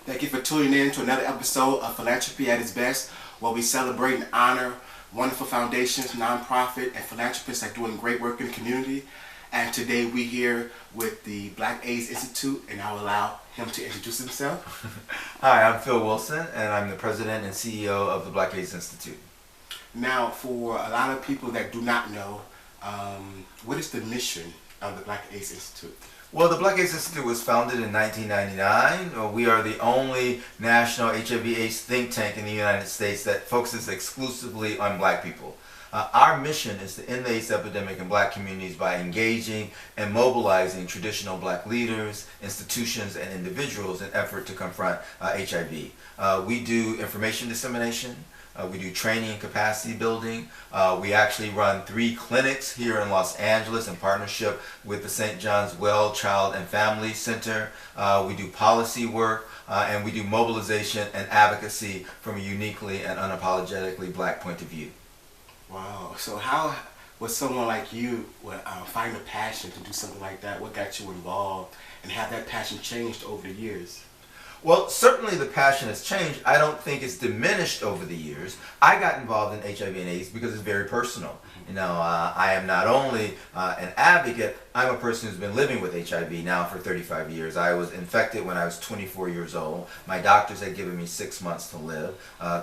Thank you for tuning in to another episode of Philanthropy at its Best, where we celebrate and honor wonderful foundations, nonprofit, and philanthropists that are doing great work in the community. And today we're here with the Black AIDS Institute, and I'll allow him to introduce himself. Hi, I'm Phil Wilson, and I'm the president and CEO of the Black AIDS Institute. Now, for a lot of people that do not know, what is the mission of the Black AIDS Institute? Well, the Black AIDS Institute was founded in 1999. We are the only national HIV/AIDS think tank in the United States that focuses exclusively on black people. Our mission is to end the AIDS epidemic in black communities by engaging and mobilizing traditional black leaders, institutions, and individuals in effort to confront HIV. We do information dissemination. We do training and capacity building. We actually run 3 clinics here in Los Angeles in partnership with the St. John's Well Child and Family Center. We do policy work, and we do mobilization and advocacy from a uniquely and unapologetically black point of view. Wow. So how would someone like you find a passion to do something like that? What got you involved, and have that passion changed over the years? Well, certainly the passion has changed. I don't think it's diminished over the years. I got involved in HIV and AIDS because it's very personal. You know, I am not only an advocate, I'm a person who's been living with HIV now for 35 years. I was infected when I was 24 years old. My doctors had given me 6 months to live.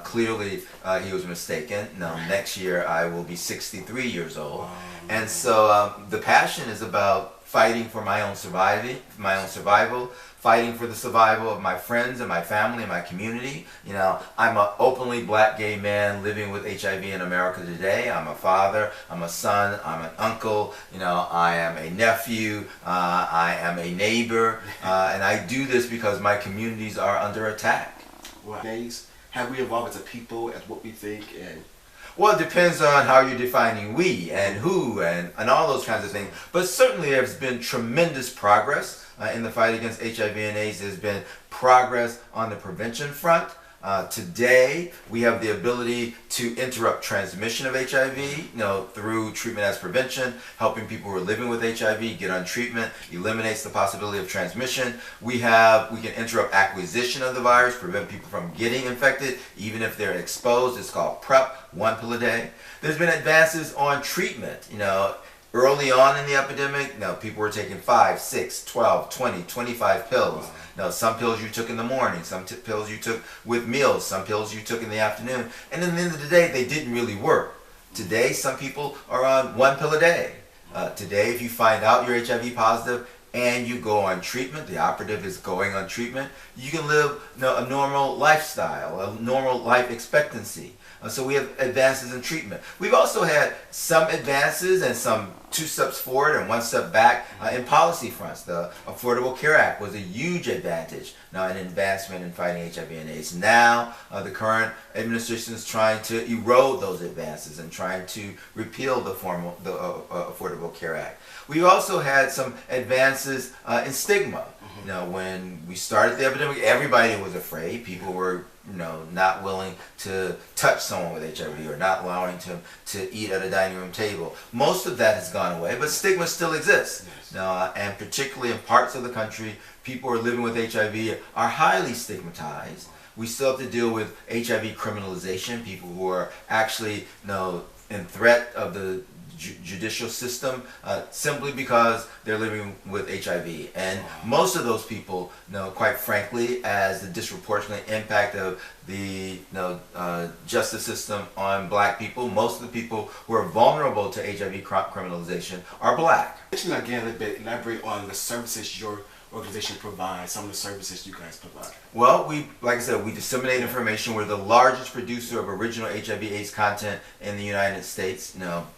Clearly, he was mistaken. Now, next year I will be 63 years old. And so the passion is about fighting for my own survival, fighting for the survival of my friends and my family and my community. You know, I'm an openly black gay man living with HIV in America today. I'm a father, I'm a son, I'm an uncle, you know, I am a nephew, I am a neighbor, and I do this because my communities are under attack. Well, have we evolved as a people, as what we think? And well, it depends on how you're defining we and who and all those kinds of things. But certainly there's been tremendous progress in the fight against HIV and AIDS. There's been progress on the prevention front. Today, we have the ability to interrupt transmission of HIV, you know, through treatment as prevention, helping people who are living with HIV get on treatment, eliminates the possibility of transmission. We can interrupt acquisition of the virus, prevent people from getting infected, even if they're exposed. It's called PrEP, 1 pill a day. There's been advances on treatment, you know. Early on in the epidemic, people were taking 5, 6, 12, 20, 25 pills. Now, some pills you took in the morning, some pills you took with meals, some pills you took in the afternoon. And at the end of the day, they didn't really work. Today, some people are on 1 pill a day. Today, if you find out you're HIV positive and you go on treatment, the operative is going on treatment, you can live a normal lifestyle, a normal life expectancy. So we have advances in treatment. We've also had some advances and some 2 steps forward and 1 step back in policy fronts. The Affordable Care Act was a huge advantage, an advancement in fighting HIV and AIDS. Now, the current administration is trying to erode those advances and trying to repeal the Affordable Care Act. We've also had some advances in stigma. You know, when we started the epidemic, everybody was afraid. People were not willing to touch someone with HIV or not allowing to eat at a dining room table. Most of that has gone away, but stigma still exists. Yes. And particularly in parts of the country, people who are living with HIV are highly stigmatized. We still have to deal with HIV criminalization, people who are actually in threat of the judicial system simply because they're living with HIV. And most of those people, quite frankly, as the disproportionate impact of the justice system on black people, most of the people who are vulnerable to HIV criminalization are black. Again, a little bit, elaborate on the services your organization provides, some of the services you guys provide. Well, like I said, we disseminate information. We're the largest producer of original HIV/AIDS content in the United States.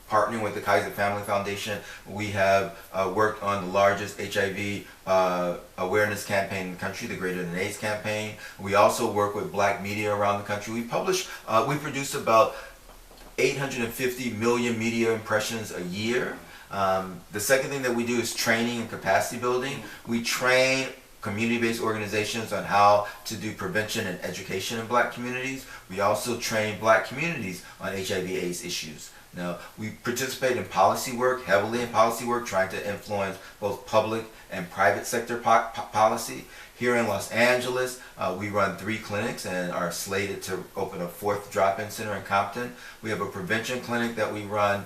Partnering with the Kaiser Family Foundation, we have worked on the largest HIV awareness campaign in the country, the Greater Than AIDS campaign. We also work with black media around the country. We produce about 850 million media impressions a year. The second thing that we do is training and capacity building. We train community-based organizations on how to do prevention and education in black communities. We also train black communities on HIV/AIDS issues. Now, we participate in policy work, heavily in policy work, trying to influence both public and private sector policy. Here in Los Angeles, we run 3 clinics and are slated to open a 4th drop-in center in Compton. We have a prevention clinic that we run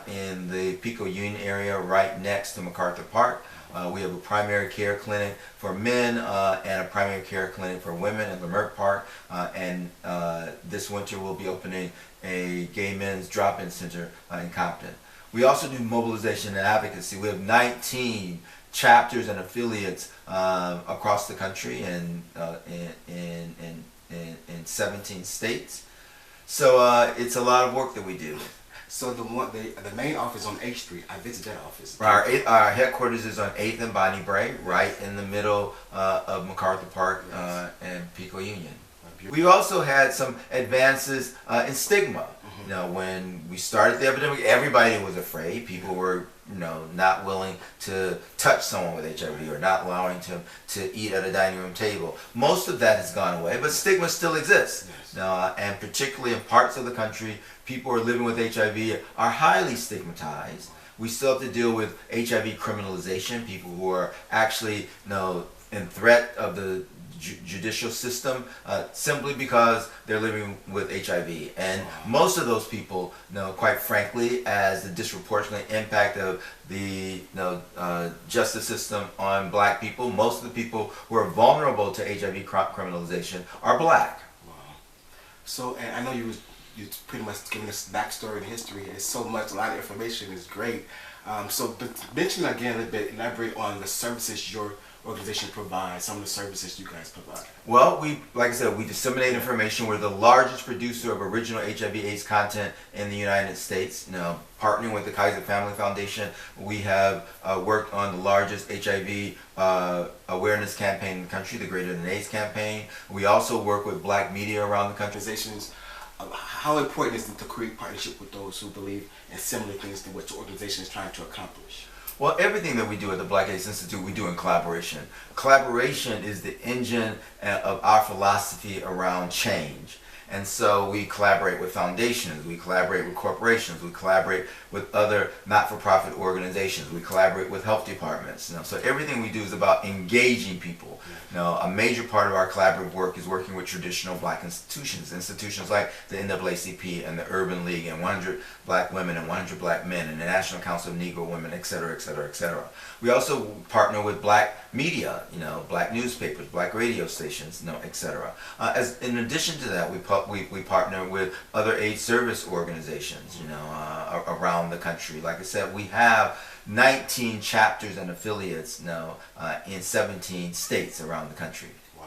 in the Pico Union area right next to MacArthur Park. We have a primary care clinic for men and a primary care clinic for women in Leimert Park. And this winter we'll be opening a gay men's drop-in center in Compton. We also do mobilization and advocacy. We have 19 chapters and affiliates across the country and in 17 states. So it's a lot of work that we do. So the main office on 8th Street, I visited that office. Our headquarters is on 8th and Bonnie Bray, right in the middle of MacArthur Park and Pico Union. We also had some advances in stigma. You know, when we started the epidemic, everybody was afraid. People were, not willing to touch someone with HIV or not allowing to eat at a dining room table. Most of that has gone away, but stigma still exists. Yes. And particularly in parts of the country, people who are living with HIV are highly stigmatized. We still have to deal with HIV criminalization, people who are actually, in threat of the judicial system simply because they're living with HIV. And most of those people, quite frankly, as the disproportionate impact of the justice system on black people, most of the people who are vulnerable to HIV criminalization are black. Wow. So, and I know you pretty much giving us backstory and history. It's so much, a lot of information is great. So mention again a little bit, elaborate on the services your organization provides, some of the services you guys provide. Well, like I said, we disseminate information. We're the largest producer of original HIV/AIDS content in the United States. Partnering with the Kaiser Family Foundation, we have worked on the largest HIV awareness campaign in the country, the Greater Than AIDS campaign. We also work with black media around the country. How important is it to create partnership with those who believe in similar things to what your organization is trying to accomplish? Well, everything that we do at the Black AIDS Institute, we do in collaboration. Collaboration is the engine of our philosophy around change. And so we collaborate with foundations, we collaborate with corporations, we collaborate with other not-for-profit organizations, we collaborate with health departments. So everything we do is about engaging people. A major part of our collaborative work is working with traditional black institutions like the NAACP and the Urban League and 100 Black Women and 100 Black Men and the National Council of Negro Women, etc., etc., etc. We also partner with black media, black newspapers, black radio stations, etc. In addition to that, we partner with other AIDS service organizations, around the country. Like I said, we have 19 chapters and affiliates in 17 states around the country. Wow.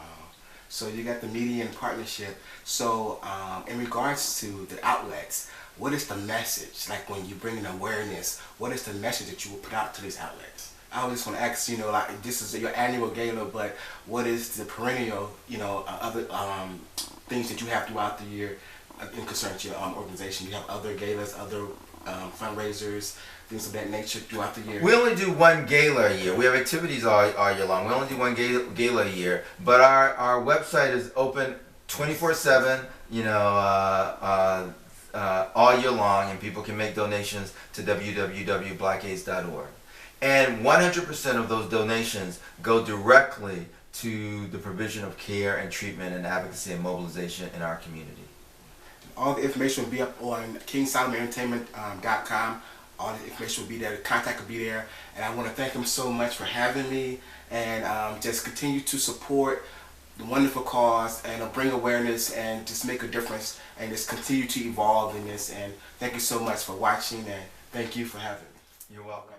So you got the media in partnership. So in regards to the outlets, what is the message? Like when you bring in awareness, what is the message that you will put out to these outlets? I was just want to ask, like this is your annual gala, but what is the perennial, other things that you have throughout the year in concern to your organization? You have other galas, other fundraisers, things of that nature throughout the year? We only do one gala a year. We have activities all year long. We only do one gala a year, but our website is open 24/7, all year long, and people can make donations to www.blackaids.org. And 100% of those donations go directly to the provision of care and treatment and advocacy and mobilization in our community. All the information will be up on KingSolomonEntertainment.com. All the information will be there. The contact will be there. And I want to thank him so much for having me, and just continue to support the wonderful cause and bring awareness and just make a difference and just continue to evolve in this. And thank you so much for watching, and thank you for having me. You're welcome.